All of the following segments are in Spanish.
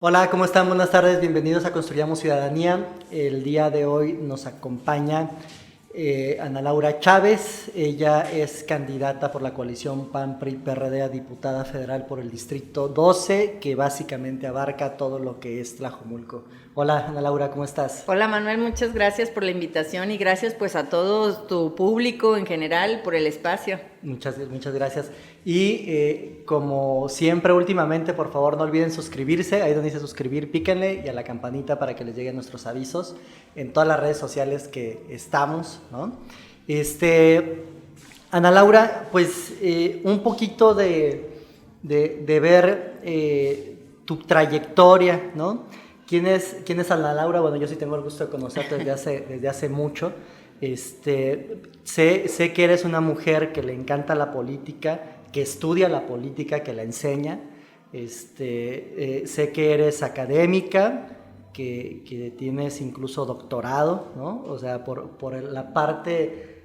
Hola, ¿cómo están? Buenas tardes, bienvenidos a Construyamos Ciudadanía. El día de hoy nos acompaña Ana Laura Chávez. Ella es candidata por la coalición PAN-PRI-PRD a diputada federal por el Distrito 12, que básicamente abarca todo lo que es Tlajomulco. Hola, Ana Laura, ¿cómo estás? Hola Manuel, muchas gracias por la invitación y gracias pues a todo tu público en general por el espacio. Muchas gracias. Y como siempre últimamente, por favor no olviden suscribirse, ahí donde dice suscribir, píquenle y a la campanita para que les lleguen nuestros avisos en todas las redes sociales que estamos, ¿no? Ana Laura, pues un poquito de ver tu trayectoria, ¿no? ¿Quién es Ana Laura? Bueno, yo sí tengo el gusto de conocerte desde hace mucho. Sé que eres una mujer que le encanta la política, que estudia la política, que la enseña. Sé que eres académica, que tienes incluso doctorado, ¿no? O sea, por la parte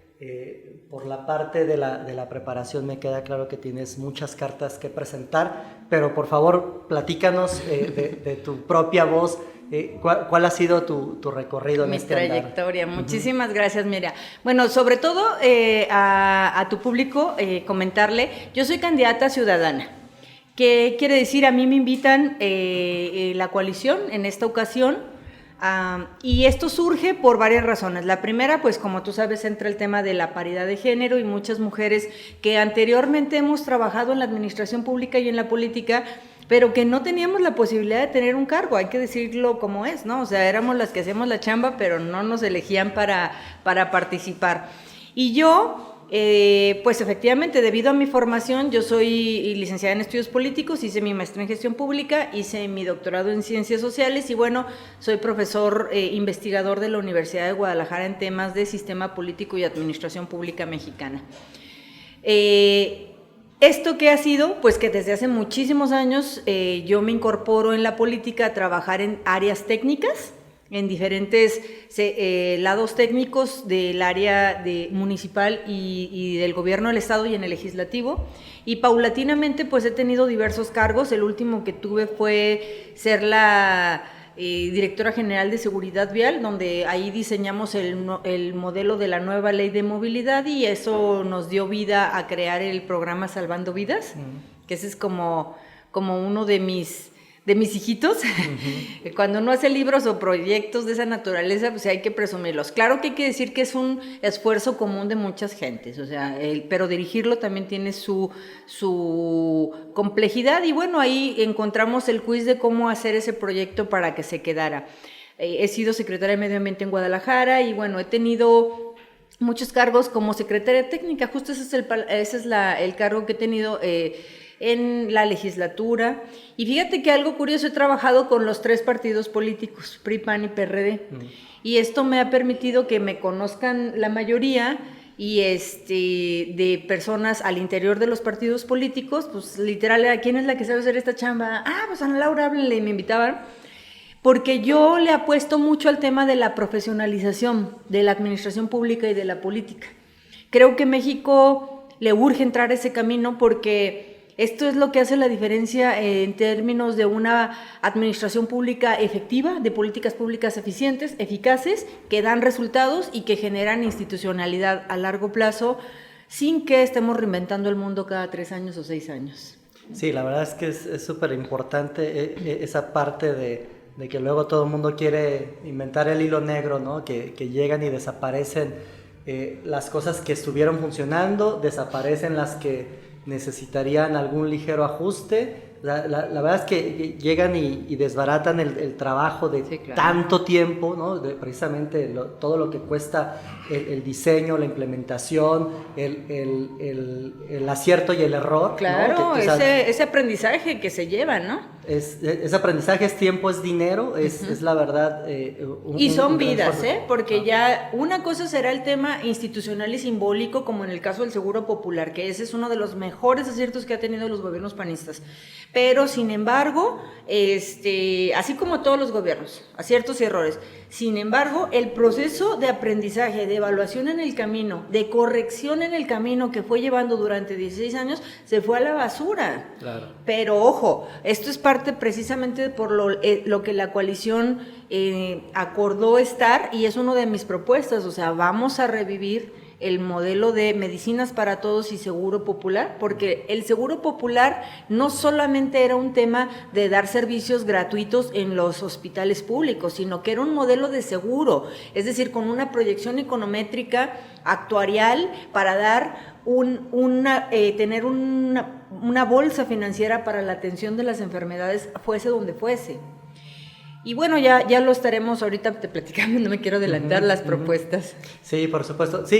de la preparación me queda claro que tienes muchas cartas que presentar, pero por favor platícanos de tu propia voz. ¿Cuál ha sido tu recorrido en este andar? Mi trayectoria, muchísimas gracias, mira. Bueno, sobre todo a tu público comentarle, yo soy candidata ciudadana. ¿Qué quiere decir? A mí me invitan la coalición en esta ocasión. Y esto surge por varias razones. La primera, pues como tú sabes, entra el tema de la paridad de género y muchas mujeres que anteriormente hemos trabajado en la administración pública y en la política, pero que no teníamos la posibilidad de tener un cargo, hay que decirlo como es, ¿no? O sea, éramos las que hacíamos la chamba, pero no nos elegían para participar. Y yo... pues efectivamente, debido a mi formación, yo soy licenciada en estudios políticos, hice mi maestría en gestión pública, hice mi doctorado en ciencias sociales y bueno, soy profesor investigador de la Universidad de Guadalajara en temas de sistema político y administración pública mexicana. ¿Esto qué ha sido? Pues que desde hace muchísimos años yo me incorporo en la política a trabajar en áreas técnicas, en diferentes lados técnicos del área municipal y del gobierno del estado y en el legislativo, y paulatinamente pues he tenido diversos cargos. El último que tuve fue ser la directora general de seguridad vial, donde ahí diseñamos el modelo de la nueva ley de movilidad y eso nos dio vida a crear el programa Salvando Vidas, que ese es como uno de mis hijitos. Cuando uno hace libros o proyectos de esa naturaleza, pues hay que presumirlos. Claro que hay que decir que es un esfuerzo común de muchas gentes, o sea, pero dirigirlo también tiene su complejidad y bueno, ahí encontramos el quiz de cómo hacer ese proyecto para que se quedara. He sido secretaria de Medio Ambiente en Guadalajara y bueno, he tenido muchos cargos como secretaria técnica, justo ese es el cargo que he tenido en la legislatura. Y fíjate que algo curioso, he trabajado con los 3 partidos políticos, PRI, PAN y PRD, y esto me ha permitido que me conozcan la mayoría y de personas al interior de los partidos políticos, pues literal, ¿quién es la que sabe hacer esta chamba? Pues Ana Laura, háblenle, y me invitaban, porque yo le apuesto mucho al tema de la profesionalización de la administración pública y de la política. Creo que México le urge entrar a ese camino porque esto es lo que hace la diferencia en términos de una administración pública efectiva, de políticas públicas eficientes, eficaces, que dan resultados y que generan institucionalidad a largo plazo sin que estemos reinventando el mundo cada 3 años o 6 años. Sí, la verdad es que es súper importante esa parte de que luego todo el mundo quiere inventar el hilo negro, ¿no? Que llegan y desaparecen las cosas que estuvieron funcionando, desaparecen las que necesitarían algún ligero ajuste. La verdad es que llegan y desbaratan el trabajo de sí, claro, tanto tiempo, ¿no? Precisamente todo lo que cuesta el diseño, la implementación, el acierto y el error. Claro, ¿no? Ese aprendizaje que se lleva, ¿no? Ese aprendizaje es tiempo, es dinero, es la verdad. Y son vidas, porque ya una cosa será el tema institucional y simbólico, como en el caso del Seguro Popular, que ese es uno de los mejores aciertos que ha tenido los gobiernos panistas. Pero, sin embargo, así como todos los gobiernos, aciertos y errores, sin embargo, el proceso de aprendizaje, de evaluación en el camino, de corrección en el camino que fue llevando durante 16 años, se fue a la basura. Claro. Pero, ojo, esto es parte parte precisamente por lo que la coalición acordó estar, y es una de mis propuestas, o sea, vamos a revivir el modelo de medicinas para todos y seguro popular, porque el seguro popular no solamente era un tema de dar servicios gratuitos en los hospitales públicos, sino que era un modelo de seguro, es decir, con una proyección econométrica actuarial para dar tener una bolsa financiera para la atención de las enfermedades, fuese donde fuese. Y bueno, ya lo estaremos ahorita te platicando, no me quiero adelantar las propuestas. Sí, por supuesto. Sí,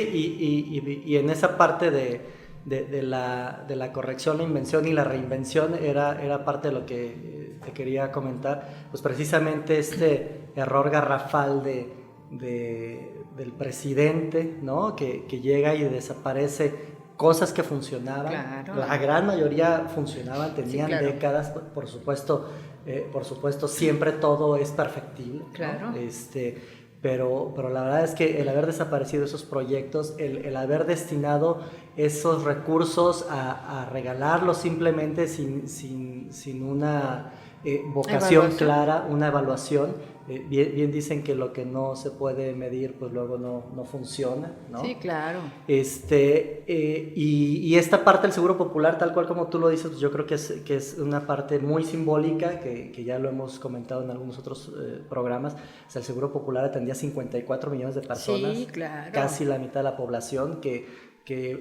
y en esa parte de la corrección, la invención y la reinvención era parte de lo que te quería comentar. Pues precisamente este error garrafal del presidente, ¿no? Que llega y desaparece cosas que funcionaban. Claro. La gran mayoría funcionaban, tenían Sí, claro. décadas, por supuesto, siempre todo es perfectible, ¿no? Claro. Pero la verdad es que el haber desaparecido esos proyectos, el haber destinado esos recursos a regalarlos simplemente sin una vocación clara, una evaluación, bien dicen que lo que no se puede medir pues luego no funciona, ¿no? Sí, claro. Y esta parte del Seguro Popular, tal cual como tú lo dices, pues yo creo que es una parte muy simbólica, que ya lo hemos comentado en algunos otros programas. O sea, el Seguro Popular atendía a 54 millones de personas, sí, claro, casi la mitad de la población, que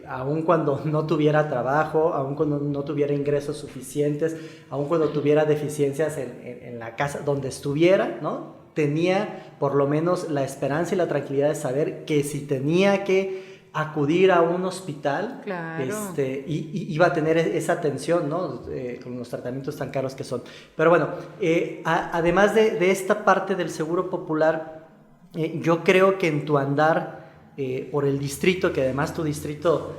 aun cuando no tuviera trabajo, aun cuando no tuviera ingresos suficientes, aun cuando tuviera deficiencias en la casa donde estuviera, ¿no? Tenía por lo menos la esperanza y la tranquilidad de saber que si tenía que acudir a un hospital, claro, iba a tener esa atención, ¿no? Con los tratamientos tan caros que son. Pero bueno, además de esta parte del Seguro Popular, yo creo que en tu andar por el distrito, que además tu distrito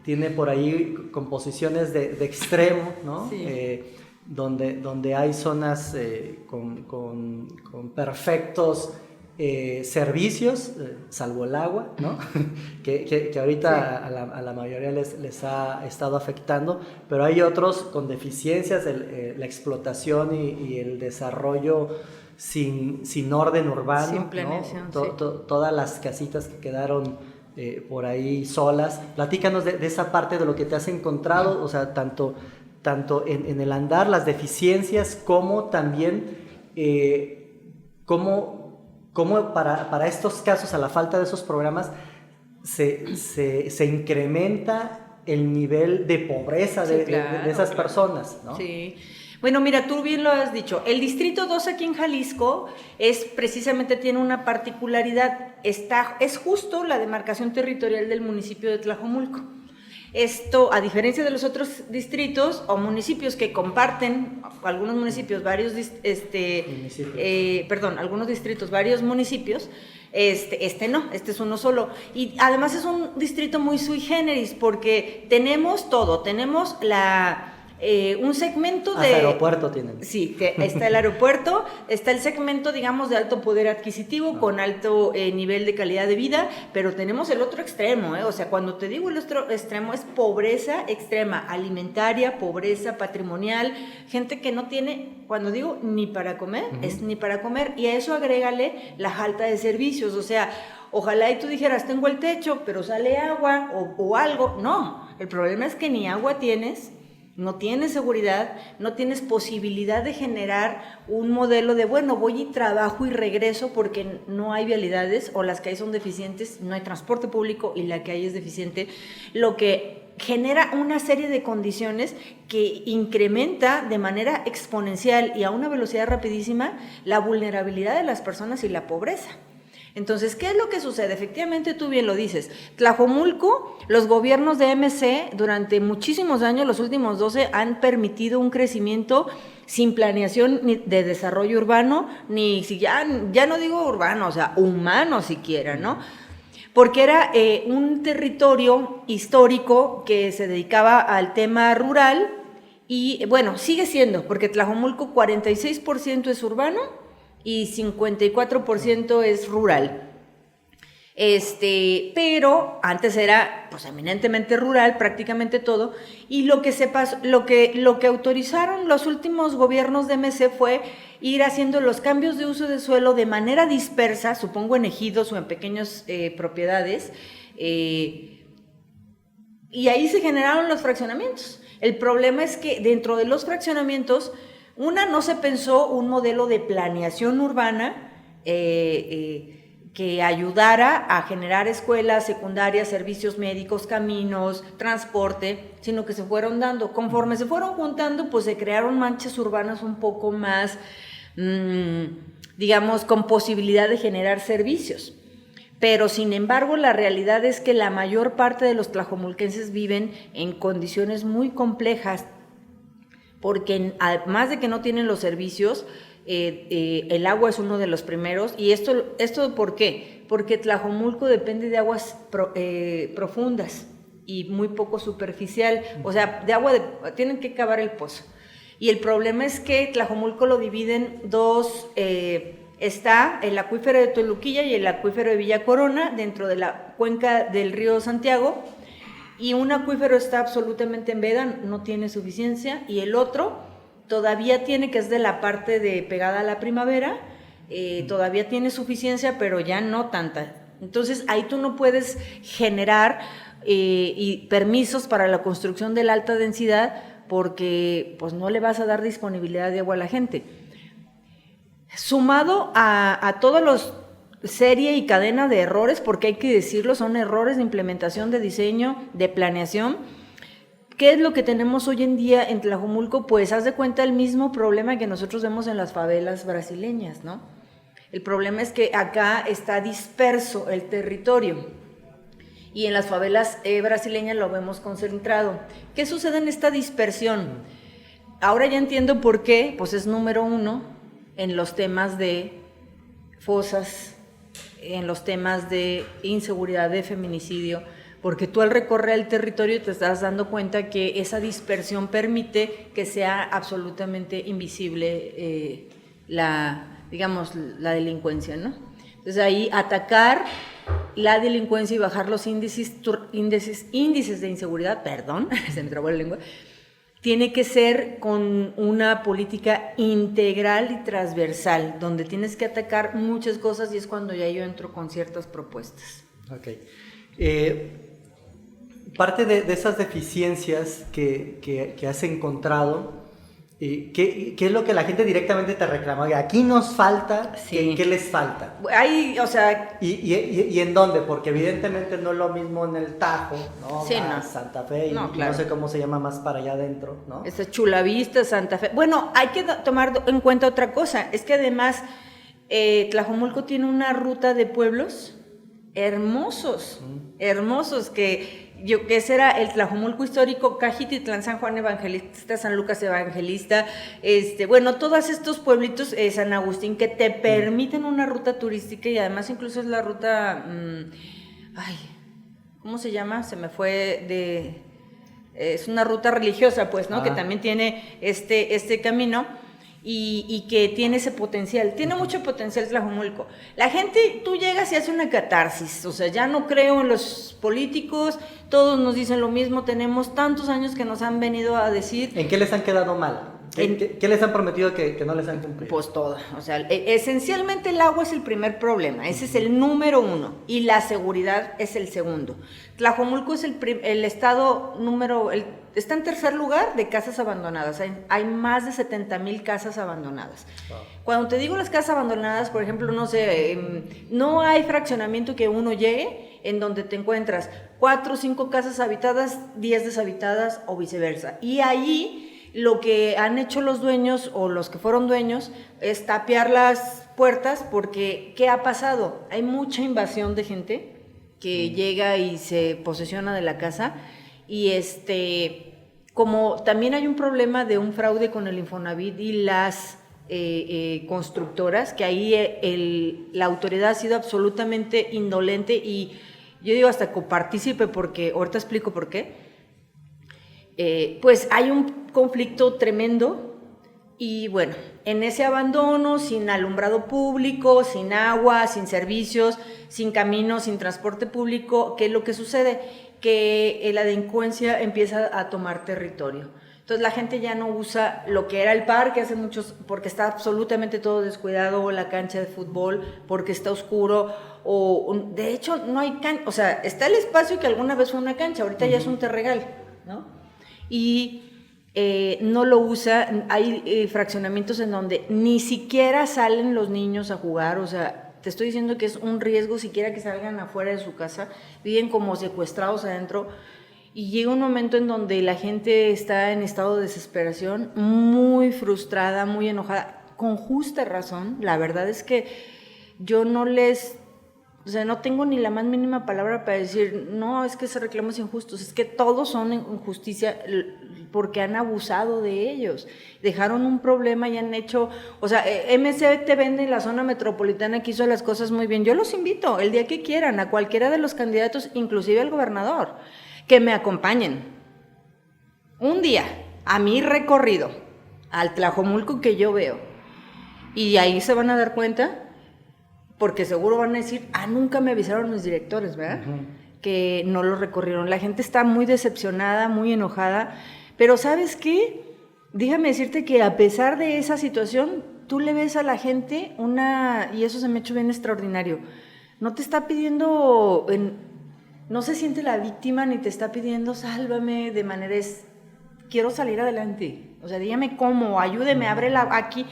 tiene por ahí composiciones de extremo, ¿no? Sí. Donde hay zonas con perfectos servicios, salvo el agua, ¿no? que ahorita sí, a la mayoría les ha estado afectando, pero hay otros con deficiencias, la explotación y el desarrollo sin orden urbano, sin planeación, ¿no? Todas las casitas que quedaron por ahí solas. Platícanos de esa parte de lo que te has encontrado, o sea, tanto en el andar, las deficiencias, como también cómo para estos casos, a la falta de esos programas, se incrementa el nivel de pobreza sí, claro, de esas personas, ¿no? Sí. Bueno, mira, tú bien lo has dicho. El Distrito 2 aquí en Jalisco precisamente tiene una particularidad. Es justo la demarcación territorial del municipio de Tlajomulco. Esto, a diferencia de los otros distritos o municipios que comparten, algunos municipios, algunos distritos, varios municipios, no, este es uno solo. Y además es un distrito muy sui generis, porque tenemos todo, tenemos un segmento hasta de... aeropuerto tienen. Sí, está el aeropuerto, está el segmento, digamos, de alto poder adquisitivo, con alto nivel de calidad de vida, pero tenemos el otro extremo, o sea, cuando te digo el otro extremo es pobreza extrema, alimentaria, pobreza patrimonial, gente que no tiene, cuando digo ni para comer, es ni para comer, y a eso agrégale la falta de servicios, o sea, ojalá y tú dijeras, tengo el techo, pero sale agua o algo, no, el problema es que ni agua tienes, no tienes seguridad, no tienes posibilidad de generar un modelo de, bueno, voy y trabajo y regreso porque no hay vialidades o las que hay son deficientes, no hay transporte público y la que hay es deficiente, lo que genera una serie de condiciones que incrementa de manera exponencial y a una velocidad rapidísima la vulnerabilidad de las personas y la pobreza. Entonces, ¿qué es lo que sucede? Efectivamente, tú bien lo dices. Tlajomulco, los gobiernos de MC durante muchísimos años, los últimos 12, han permitido un crecimiento sin planeación de desarrollo urbano, ni si ya no digo urbano, o sea, humano siquiera, ¿no? Porque era un territorio histórico que se dedicaba al tema rural y, bueno, sigue siendo, porque Tlajomulco 46% es urbano y 54% es rural. Pero antes era pues eminentemente rural, prácticamente todo, y lo que se pasó, lo que autorizaron los últimos gobiernos de MC fue ir haciendo los cambios de uso de suelo de manera dispersa, supongo en ejidos o en pequeñas propiedades, y ahí se generaron los fraccionamientos. El problema es que dentro de los fraccionamientos, no se pensó un modelo de planeación urbana que ayudara a generar escuelas secundarias, servicios médicos, caminos, transporte, sino que se fueron dando. Conforme se fueron juntando, pues se crearon manchas urbanas un poco más, digamos, con posibilidad de generar servicios. Pero, sin embargo, la realidad es que la mayor parte de los tlajomulquenses viven en condiciones muy complejas, porque además de que no tienen los servicios, el agua es uno de los primeros. ¿Y esto por qué? Porque Tlajomulco depende de aguas profundas y muy poco superficial, o sea, tienen que cavar el pozo. Y el problema es que Tlajomulco lo dividen dos, está el acuífero de Toluquilla y el acuífero de Villa Corona, dentro de la cuenca del río Santiago, y un acuífero está absolutamente en veda, no tiene suficiencia, y el otro todavía tiene, que es de la parte pegada a la primavera, todavía tiene suficiencia, pero ya no tanta. Entonces ahí tú no puedes generar y permisos para la construcción de la alta densidad, porque pues no le vas a dar disponibilidad de agua a la gente. Sumado a todos los serie y cadena de errores, porque hay que decirlo, son errores de implementación, de diseño, de planeación. ¿Qué es lo que tenemos hoy en día en Tlajomulco? Pues haz de cuenta el mismo problema que nosotros vemos en las favelas brasileñas, ¿no? El problema es que acá está disperso el territorio y en las favelas brasileñas lo vemos concentrado. ¿Qué sucede en esta dispersión? Ahora ya entiendo por qué, pues es número uno en los temas de fosas, en los temas de inseguridad, de feminicidio, porque tú al recorrer el territorio te estás dando cuenta que esa dispersión permite que sea absolutamente invisible la delincuencia, ¿no? Entonces ahí atacar la delincuencia y bajar los índices de inseguridad, se me trabó la lengua, tiene que ser con una política integral y transversal, donde tienes que atacar muchas cosas, y es cuando ya yo entro con ciertas propuestas. Ok. Parte de esas deficiencias que has encontrado, ¿qué es lo que la gente directamente te reclama? Aquí nos falta, sí. ¿Qué les falta? Hay, o sea... ¿Y en dónde? Porque evidentemente no es lo mismo en el Tajo, ¿no? Sí, no. Santa Fe, no, claro. No sé cómo se llama más para allá adentro, ¿no? Es Chulavista, Santa Fe. Bueno, hay que tomar en cuenta otra cosa, es que además Tlajomulco tiene una ruta de pueblos hermosos, que ese era el Tlajomulco histórico, Cajititlán, San Juan Evangelista, San Lucas Evangelista, bueno, todos estos pueblitos, San Agustín, que te permiten una ruta turística, y además incluso es la ruta, ¿cómo se llama? Se me fue es una ruta religiosa, pues, ¿no? Que también tiene este camino. Y que tiene ese potencial, tiene mucho potencial Tlajomulco. La gente, tú llegas y hace una catarsis, o sea, ya no creo en los políticos, todos nos dicen lo mismo, tenemos tantos años que nos han venido a decir... ¿En qué les han quedado mal? ¿Qué les han prometido que no les han cumplido? Pues todo, o sea, esencialmente el agua es el primer problema, ese es el número uno, y la seguridad es el segundo. Tlajomulco es el estado está en tercer lugar de casas abandonadas, hay más de 70,000 casas abandonadas. Wow. Cuando te digo las casas abandonadas, por ejemplo, no sé, no hay fraccionamiento que uno llegue en donde te encuentras 4 o 5 casas habitadas, 10 deshabitadas o viceversa, y allí... Lo que han hecho los dueños o los que fueron dueños es tapiar las puertas, porque ¿qué ha pasado? Hay mucha invasión de gente que llega y se posesiona de la casa, y como también hay un problema de un fraude con el Infonavit y las constructoras, que ahí la autoridad ha sido absolutamente indolente, y yo digo hasta copartícipe, porque ahorita explico por qué. Pues hay un conflicto tremendo Y bueno, en ese abandono, sin alumbrado público, sin agua, sin servicios, sin caminos, sin transporte público, ¿qué es lo que sucede? Que la delincuencia empieza a tomar territorio. Entonces la gente ya no usa lo que era el parque hace muchos, porque está absolutamente todo descuidado, o la cancha de fútbol, porque está oscuro, o de hecho no hay cancha, o sea, está el espacio que alguna vez fue una cancha, ahorita ya es un terregal, ¿no? Y no lo usa, hay fraccionamientos en donde ni siquiera salen los niños a jugar, o sea, te estoy diciendo que es un riesgo siquiera que salgan afuera de su casa, viven como secuestrados adentro, y llega un momento en donde la gente está en estado de desesperación, muy frustrada, muy enojada, con justa razón. La verdad es que yo no tengo ni la más mínima palabra para decir, no, es que ese reclamo es injusto, es que todos son injusticia porque han abusado de ellos, dejaron un problema y han hecho, o sea, MC te vende en la zona metropolitana que hizo las cosas muy bien. Yo los invito el día que quieran a cualquiera de los candidatos, inclusive al gobernador, que me acompañen un día a mi recorrido al Tlajomulco que yo veo, y ahí se van a dar cuenta, porque seguro van a decir, nunca me avisaron los directores, ¿verdad? Que no lo recorrieron. La gente está muy decepcionada, muy enojada, pero ¿sabes qué? Déjame decirte que a pesar de esa situación, tú le ves a la gente y eso se me ha hecho bien extraordinario, no te está pidiendo, no se siente la víctima ni te está pidiendo sálvame de manera quiero salir adelante, o sea, dígame cómo, ayúdeme, ábrela aquí,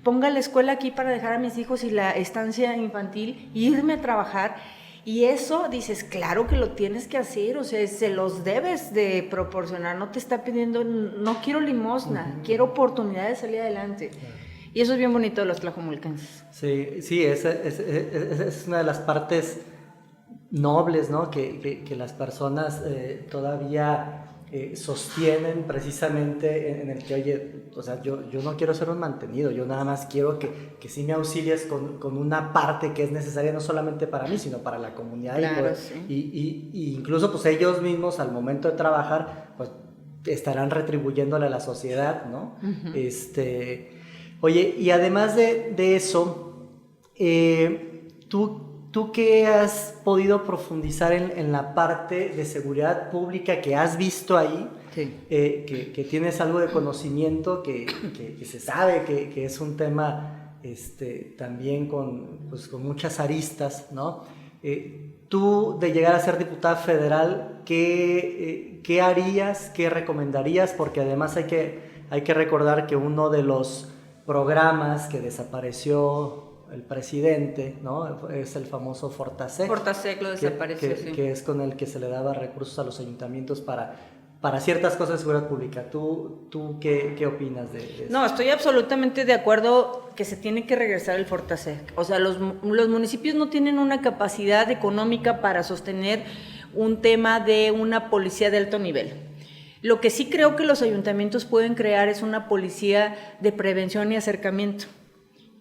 ponga la escuela aquí para dejar a mis hijos y la estancia infantil, irme a trabajar, y eso dices, claro que lo tienes que hacer, o sea, se los debes de proporcionar, no te está pidiendo, no quiero limosna, quiero oportunidad de salir adelante. Y eso es bien bonito de los tlajomulquenses. Sí, esa es una de las partes nobles, ¿no? Que las personas todavía sostienen precisamente en el que, oye, o sea, yo no quiero ser un mantenido, yo nada más quiero que sí me auxilies con una parte que es necesaria no solamente para mí, sino para la comunidad. Claro, y incluso pues ellos mismos al momento de trabajar, pues estarán retribuyéndole a la sociedad, ¿no? Oye, y además de eso, ¿Tú qué has podido profundizar en la parte de seguridad pública que has visto ahí? Sí. Que tienes algo de conocimiento, que se sabe que es un tema también con muchas aristas, ¿no? Tú, de llegar a ser diputada federal, ¿qué harías, qué recomendarías? Porque además hay que recordar que uno de los programas que desapareció el presidente, ¿no? Es el famoso Fortasec. Fortasec lo desapareció, sí. Que es con el que se le daba recursos a los ayuntamientos para ciertas cosas de seguridad pública. ¿Tú qué opinas de eso? No, estoy absolutamente de acuerdo que se tiene que regresar el Fortasec. O sea, los municipios no tienen una capacidad económica para sostener un tema de una policía de alto nivel. Lo que sí creo que los ayuntamientos pueden crear es una policía de prevención y acercamiento.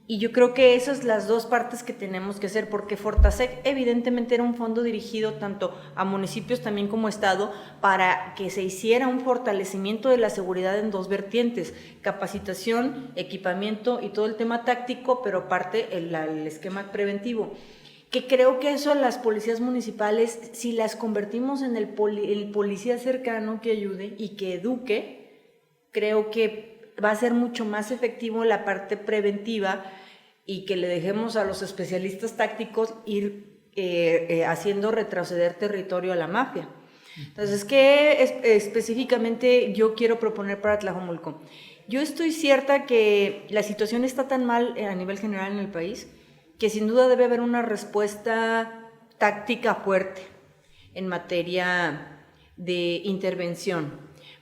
Y yo creo que esas son las dos partes que tenemos que hacer, porque Fortasec evidentemente era un fondo dirigido tanto a municipios también como Estado para que se hiciera un fortalecimiento de la seguridad en dos vertientes, capacitación, equipamiento y todo el tema táctico, pero aparte el esquema preventivo. Que creo que eso a las policías municipales, si las convertimos en el policía cercano que ayude y que eduque, creo que va a ser mucho más efectivo la parte preventiva y que le dejemos a los especialistas tácticos ir haciendo retroceder territorio a la mafia. Entonces, ¿qué específicamente yo quiero proponer para Tlajomulco? Yo estoy cierta que la situación está tan mal a nivel general en el país que sin duda debe haber una respuesta táctica fuerte en materia de intervención,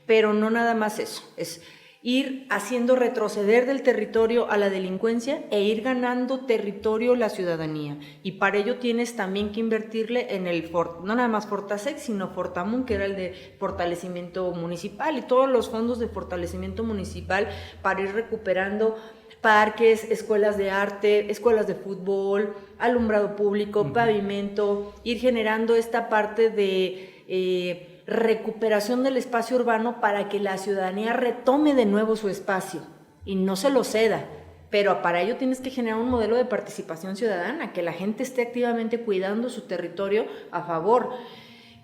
pero no nada más eso, es ir haciendo retroceder del territorio a la delincuencia e ir ganando territorio la ciudadanía. Y para ello tienes también que invertirle en no nada más Fortasec, sino Fortamun, que era el de fortalecimiento municipal, y todos los fondos de fortalecimiento municipal para ir recuperando parques, escuelas de arte, escuelas de fútbol, alumbrado público, pavimento, ir generando esta parte de recuperación del espacio urbano para que la ciudadanía retome de nuevo su espacio, y no se lo ceda. Pero para ello tienes que generar un modelo de participación ciudadana, que la gente esté activamente cuidando su territorio a favor.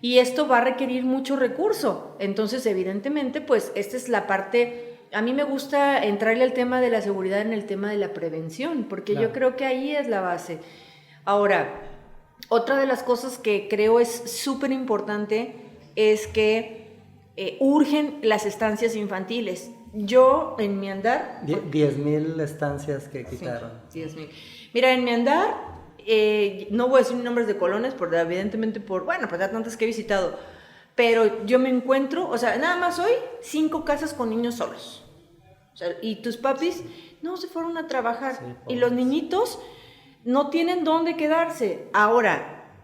Y esto va a requerir mucho recurso. Entonces, evidentemente, pues esta es la parte. A mí me gusta entrarle al tema de la seguridad en el tema de la prevención, porque yo creo que ahí es la base. Ahora, otra de las cosas que creo es súper importante es que urgen las estancias infantiles. Yo, en mi andar... 10,000 estancias que quitaron. Sí, 10,000. Mira, en mi andar, no voy a decir nombres de colonias, porque evidentemente por tantas que he visitado, pero yo me encuentro, o sea, nada más hoy, 5 casas con niños solos. O sea, y tus papis no se fueron a trabajar. Sí, y los niñitos no tienen dónde quedarse. Ahora,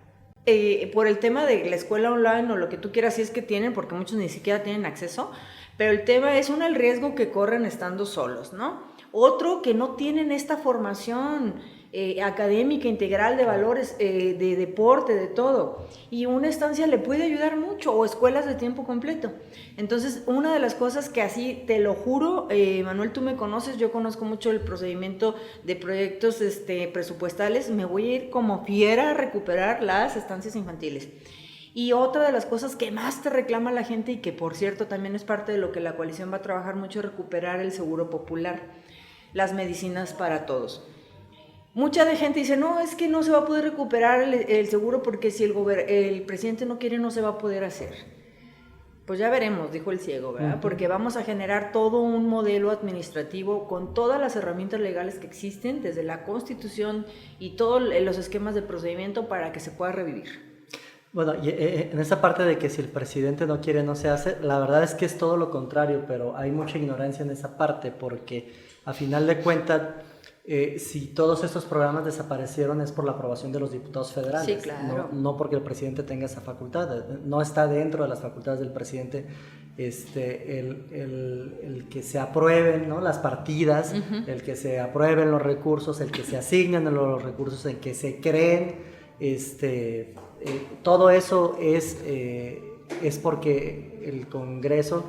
por el tema de la escuela online o lo que tú quieras, si es que tienen, porque muchos ni siquiera tienen acceso, pero el tema es el riesgo que corren estando solos, ¿no? Otro, que no tienen esta formación académica, integral de valores, de deporte, de todo. Y una estancia le puede ayudar mucho, o escuelas de tiempo completo. Entonces, una de las cosas que así, te lo juro, Manuel, tú me conoces, yo conozco mucho el procedimiento de proyectos presupuestales, me voy a ir como fiera a recuperar las estancias infantiles. Y otra de las cosas que más te reclama la gente, y que por cierto también es parte de lo que la coalición va a trabajar mucho, es recuperar el seguro popular, las medicinas para todos. Mucha de gente dice, no, es que no se va a poder recuperar el seguro porque si el presidente no quiere, no se va a poder hacer. Pues ya veremos, dijo el ciego, ¿verdad? Porque vamos a generar todo un modelo administrativo con todas las herramientas legales que existen, desde la Constitución y todos los esquemas de procedimiento para que se pueda revivir. Bueno, y en esa parte de que si el presidente no quiere, no se hace, la verdad es que es todo lo contrario, pero hay mucha ignorancia en esa parte, porque a final de cuentas, si todos estos programas desaparecieron es por la aprobación de los diputados federales. Sí, claro. No porque el presidente tenga esa facultad, no está dentro de las facultades del presidente el que se aprueben, ¿no?, las partidas, el que se aprueben los recursos, el que se asignen los recursos, el que se creen, todo eso es porque el Congreso,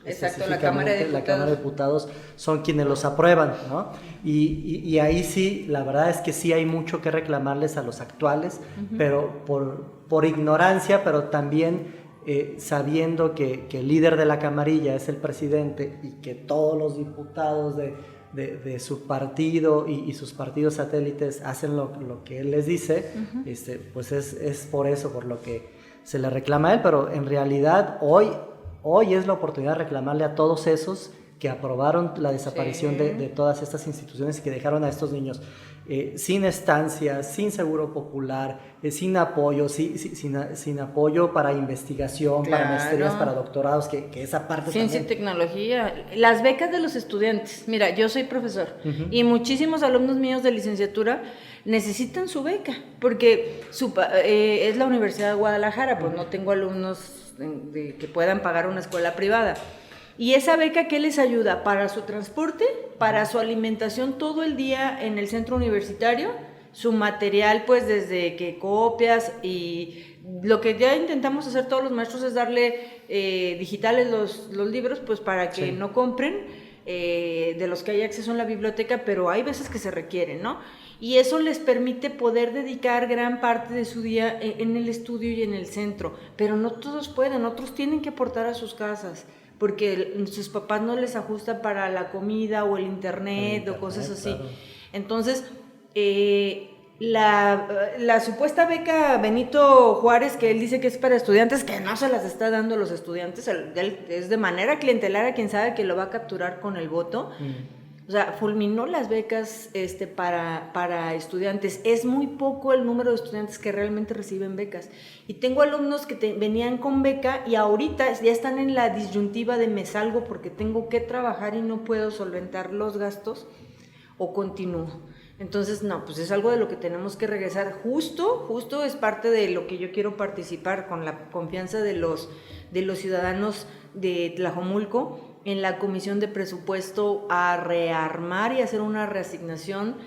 exacto, la Cámara de Diputados son quienes los aprueban, ¿no? Y ahí sí, la verdad es que sí hay mucho que reclamarles a los actuales, pero por ignorancia, pero también sabiendo que el líder de la camarilla es el presidente y que todos los diputados de su partido y sus partidos satélites hacen lo que él les dice, pues es por eso, por lo que se le reclama a él, pero en realidad hoy es la oportunidad de reclamarle a todos esos que aprobaron la desaparición de todas estas instituciones y que dejaron a estos niños sin estancias, sin seguro popular, sin apoyo, sin apoyo para investigación, para maestrías, para doctorados, que esa parte ciencia también. y tecnología, las becas de los estudiantes. Mira, yo soy profesor y muchísimos alumnos míos de licenciatura necesitan su beca, porque es la Universidad de Guadalajara, pues no tengo alumnos que puedan pagar una escuela privada. Y esa beca, ¿qué les ayuda? Para su transporte, para su alimentación todo el día en el centro universitario, su material, pues desde que copias, y lo que ya intentamos hacer todos los maestros es darle digitales los libros, pues para que no compren de los que hay acceso en la biblioteca, pero hay veces que se requieren, ¿no? Y eso les permite poder dedicar gran parte de su día en el estudio y en el centro, pero no todos pueden, otros tienen que aportar a sus casas, porque sus papás no les ajusta para la comida o el internet o cosas así. Claro. Entonces, la supuesta beca Benito Juárez, que él dice que es para estudiantes, que no se las está dando a los estudiantes, es de manera clientelar, quien sabe que lo va a capturar con el voto. O sea, fulminó las becas para estudiantes. Es muy poco el número de estudiantes que realmente reciben becas. Y tengo alumnos que venían con beca y ahorita ya están en la disyuntiva de me salgo porque tengo que trabajar y no puedo solventar los gastos, o continúo. Entonces, no, pues es algo de lo que tenemos que regresar. Justo es parte de lo que yo quiero participar, con la confianza de los ciudadanos de Tlajomulco, en la Comisión de Presupuesto, a rearmar y hacer una reasignación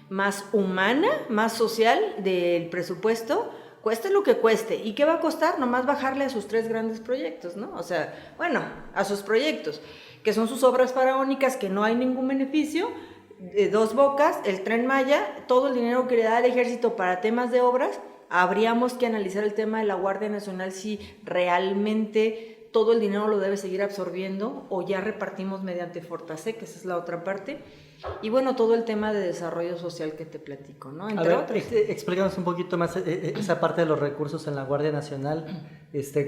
más humana, más social del presupuesto, cueste lo que cueste. ¿Y qué va a costar? Nomás bajarle a sus 3 grandes proyectos, ¿no? O sea, bueno, a sus proyectos. que son sus obras faraónicas, que no hay ningún beneficio, Dos Bocas, el Tren Maya, todo el dinero que le da el ejército para temas de obras. Habríamos que analizar el tema de la Guardia Nacional, si realmente todo el dinero lo debe seguir absorbiendo o ya repartimos mediante Fortasec, que esa es la otra parte. Y bueno, todo el tema de desarrollo social que te platico, ¿no? Entre otros. Explícanos un poquito más esa parte de los recursos en la Guardia Nacional,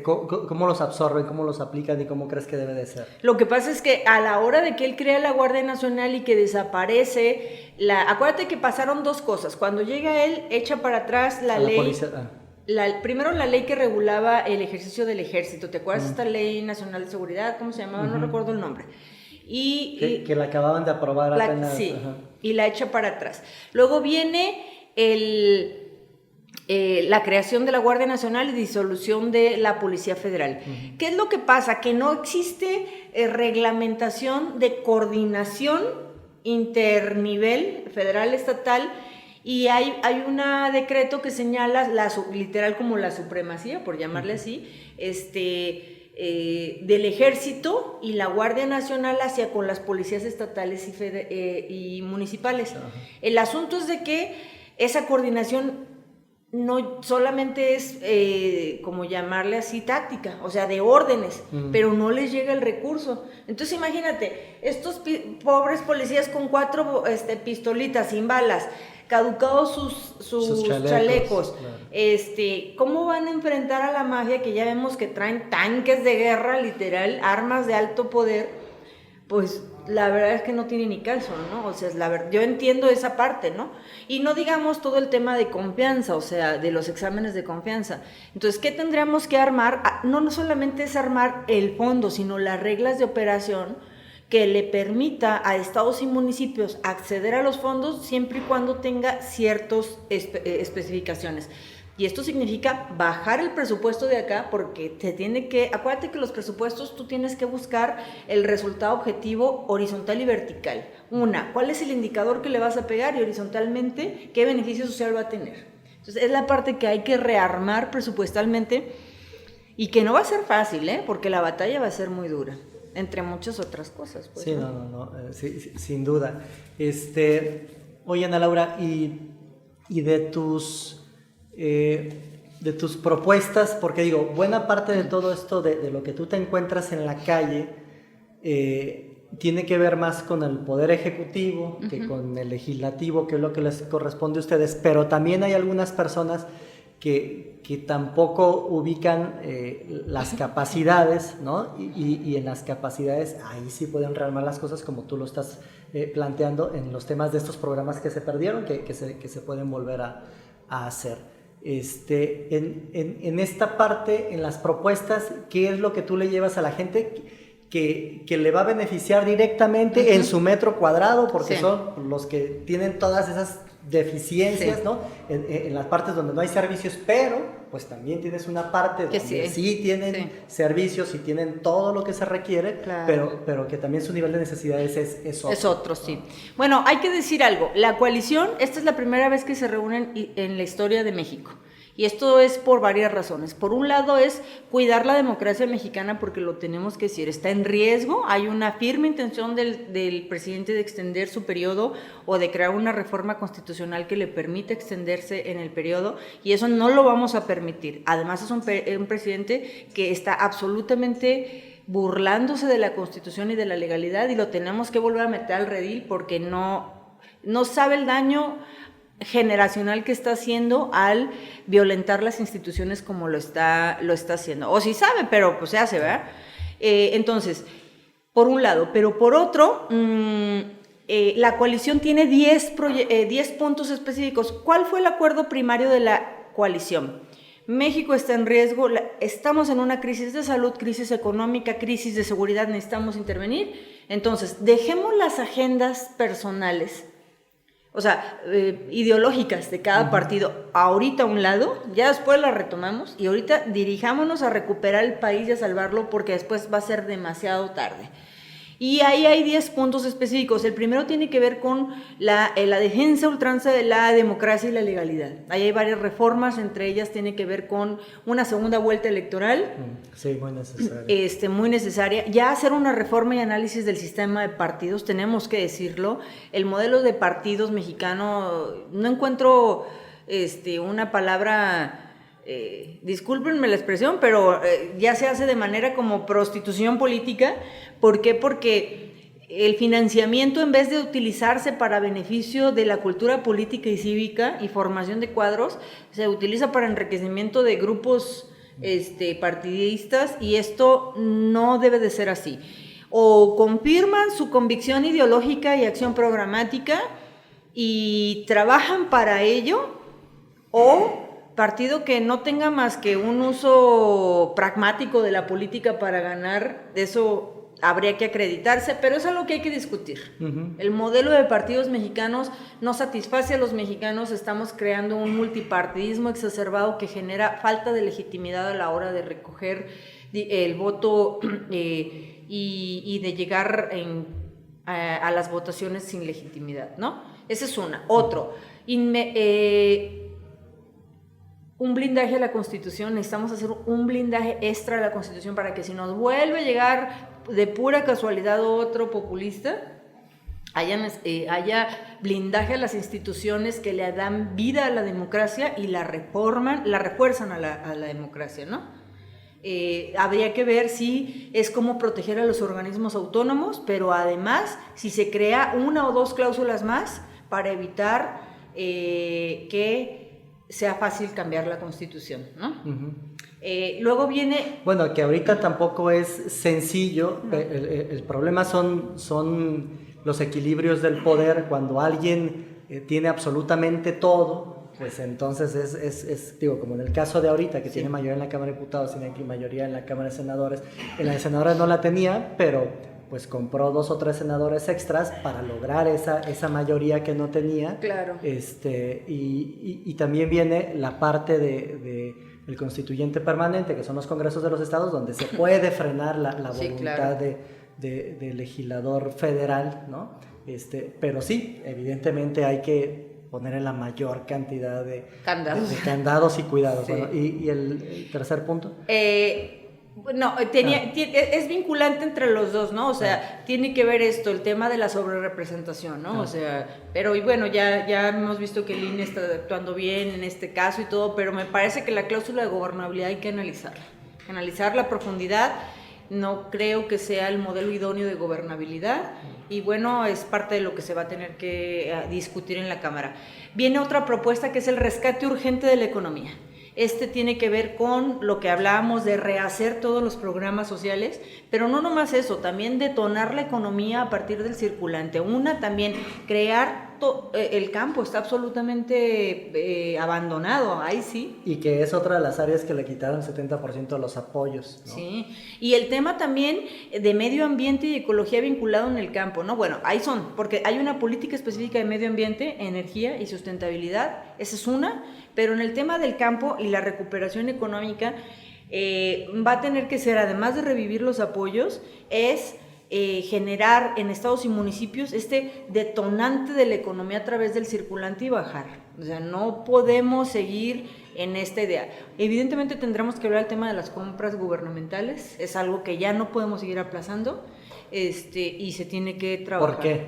¿cómo los absorben, cómo los aplican y cómo crees que debe de ser? Lo que pasa es que a la hora de que él crea la Guardia Nacional y que desaparece, acuérdate que pasaron dos cosas. Cuando llega él, echa para atrás la ley. Primero la ley que regulaba el ejercicio del ejército, ¿te acuerdas? Esta Ley Nacional de Seguridad, ¿cómo se llamaba? No recuerdo el nombre. Que la acababan de aprobar apenas. Sí, y la echa para atrás. Luego viene la creación de la Guardia Nacional y disolución de la Policía Federal. ¿Qué es lo que pasa? Que no existe reglamentación de coordinación internivel, federal, estatal, y hay un decreto que señala literal como la supremacía, por llamarle así, del ejército y la Guardia Nacional hacia con las policías estatales y municipales. El asunto es de que esa coordinación no solamente es, como llamarle así, táctica, o sea, de órdenes, pero no les llega el recurso. Entonces imagínate, estos pobres policías con 4 pistolitas sin balas, caducados sus chalecos, claro. ¿Cómo van a enfrentar a la mafia, que ya vemos que traen tanques de guerra, literal, armas de alto poder? Pues la verdad es que no tiene ni caso, ¿no? O sea, yo entiendo esa parte, ¿no? Y no digamos todo el tema de confianza, o sea, de los exámenes de confianza. Entonces, ¿qué tendríamos que armar? No solamente es armar el fondo, sino las reglas de operación que le permita a estados y municipios acceder a los fondos siempre y cuando tenga ciertas especificaciones. Y esto significa bajar el presupuesto de acá, porque acuérdate que los presupuestos tú tienes que buscar el resultado objetivo horizontal y vertical. ¿Cuál es el indicador que le vas a pegar? Y horizontalmente, ¿qué beneficio social va a tener? Entonces, es la parte que hay que rearmar presupuestalmente y que no va a ser fácil, porque la batalla va a ser muy dura, entre muchas otras cosas. Pues, sí, sí, sin duda. Oye, Ana Laura, y de tus propuestas, porque digo, buena parte de todo esto, de lo que tú te encuentras en la calle, tiene que ver más con el poder ejecutivo que con el legislativo, que es lo que les corresponde a ustedes, pero también hay algunas personas que tampoco ubican las capacidades, ¿no? Y en las capacidades ahí sí pueden rearmar las cosas, como tú lo estás planteando en los temas de estos programas que se perdieron, que se pueden volver a hacer. En esta parte, en las propuestas, ¿qué es lo que tú le llevas a la gente que le va a beneficiar directamente en su metro cuadrado? Porque son los que tienen todas esas deficiencias, ¿no? En las partes donde no hay servicios, pero pues también tienes una parte donde sí tienen servicios y tienen todo lo que se requiere, claro. pero que también su nivel de necesidades es otro. Es otro, sí. Bueno, hay que decir algo. La coalición, esta es la primera vez que se reúnen en la historia de México. Y esto es por varias razones. Por un lado es cuidar la democracia mexicana, porque lo tenemos que decir, está en riesgo. Hay una firme intención del presidente de extender su periodo o de crear una reforma constitucional que le permita extenderse en el periodo, y eso no lo vamos a permitir. Además es un presidente que está absolutamente burlándose de la Constitución y de la legalidad, y lo tenemos que volver a meter al redil, porque no sabe el daño generacional que está haciendo al violentar las instituciones como lo está haciendo. O sí sabe, pero pues se hace, ¿verdad? Entonces, por un lado. Pero por otro, la coalición tiene 10 puntos específicos. ¿Cuál fue el acuerdo primario de la coalición? México está en riesgo, estamos en una crisis de salud, crisis económica, crisis de seguridad, necesitamos intervenir. Entonces, dejemos las agendas personales, o sea, ideológicas de cada partido ahorita a un lado, ya después la retomamos, y ahorita dirijámonos a recuperar el país y a salvarlo, porque después va a ser demasiado tarde. Y ahí hay 10 puntos específicos. El primero tiene que ver con la defensa a ultranza de la democracia y la legalidad. Ahí hay varias reformas, entre ellas tiene que ver con una segunda vuelta electoral. Sí, muy necesaria. Muy necesaria. Ya hacer una reforma y análisis del sistema de partidos, tenemos que decirlo. El modelo de partidos mexicano, no encuentro una palabra... discúlpenme la expresión, pero ya se hace de manera como prostitución política. ¿Por qué? Porque el financiamiento, en vez de utilizarse para beneficio de la cultura política y cívica y formación de cuadros, se utiliza para enriquecimiento de grupos partidistas, y esto no debe de ser así. O confirman su convicción ideológica y acción programática y trabajan para ello, o partido que no tenga más que un uso pragmático de la política para ganar, de eso habría que acreditarse, pero es algo que hay que discutir. El modelo de partidos mexicanos no satisface a los mexicanos, estamos creando un multipartidismo exacerbado que genera falta de legitimidad a la hora de recoger el voto y de llegar a las votaciones sin legitimidad, ¿no? Esa es una. Otro, un blindaje a la Constitución. Necesitamos hacer un blindaje extra a la Constitución para que si nos vuelve a llegar de pura casualidad otro populista, haya blindaje a las instituciones que le dan vida a la democracia y la refuerzan a la democracia, ¿no? Habría que ver si es cómo proteger a los organismos autónomos, pero además si se crea una o dos cláusulas más para evitar que sea fácil cambiar la Constitución, ¿no? Luego viene... Bueno, que ahorita tampoco es sencillo. No. El problema son los equilibrios del poder. Cuando alguien tiene absolutamente todo, pues entonces es digo, como en el caso de ahorita, que tiene mayoría en la Cámara de Diputados, tiene mayoría en la Cámara de Senadores. En la de Senadores no la tenía, pero pues compró 2 o 3 senadores extras para lograr esa mayoría que no tenía. Claro. Y también viene la parte del constituyente permanente, que son los congresos de los estados, donde se puede frenar la voluntad, claro, de legislador federal, ¿no? Pero sí, evidentemente hay que poner en la mayor cantidad de candados y cuidados. Sí. Bueno, ¿y el tercer punto? No, es vinculante entre los dos, ¿no? O sea, tiene que ver esto, el tema de la sobrerepresentación, ¿no? O sea, pero y bueno, ya hemos visto que el INE está actuando bien en este caso y todo, pero me parece que la cláusula de gobernabilidad hay que analizarla a profundidad. No creo que sea el modelo idóneo de gobernabilidad, y bueno, es parte de lo que se va a tener que discutir en la Cámara. Viene otra propuesta que es el rescate urgente de la economía. Tiene que ver con lo que hablábamos de rehacer todos los programas sociales, pero no nomás eso, también detonar la economía a partir del circulante. También crear el campo, está absolutamente abandonado, ahí sí. Y que es otra de las áreas que le quitaron 70% de los apoyos, ¿no? Sí, y el tema también de medio ambiente y ecología vinculado en el campo, ¿no? Bueno, ahí son, porque hay una política específica de medio ambiente, energía y sustentabilidad, esa es una, pero en el tema del campo y la recuperación económica va a tener que ser, además de revivir los apoyos, es generar en estados y municipios detonante de la economía a través del circulante y bajar. O sea, no podemos seguir en esta idea. Evidentemente tendremos que hablar del tema de las compras gubernamentales, es algo que ya no podemos seguir aplazando, y se tiene que trabajar. ¿Por qué?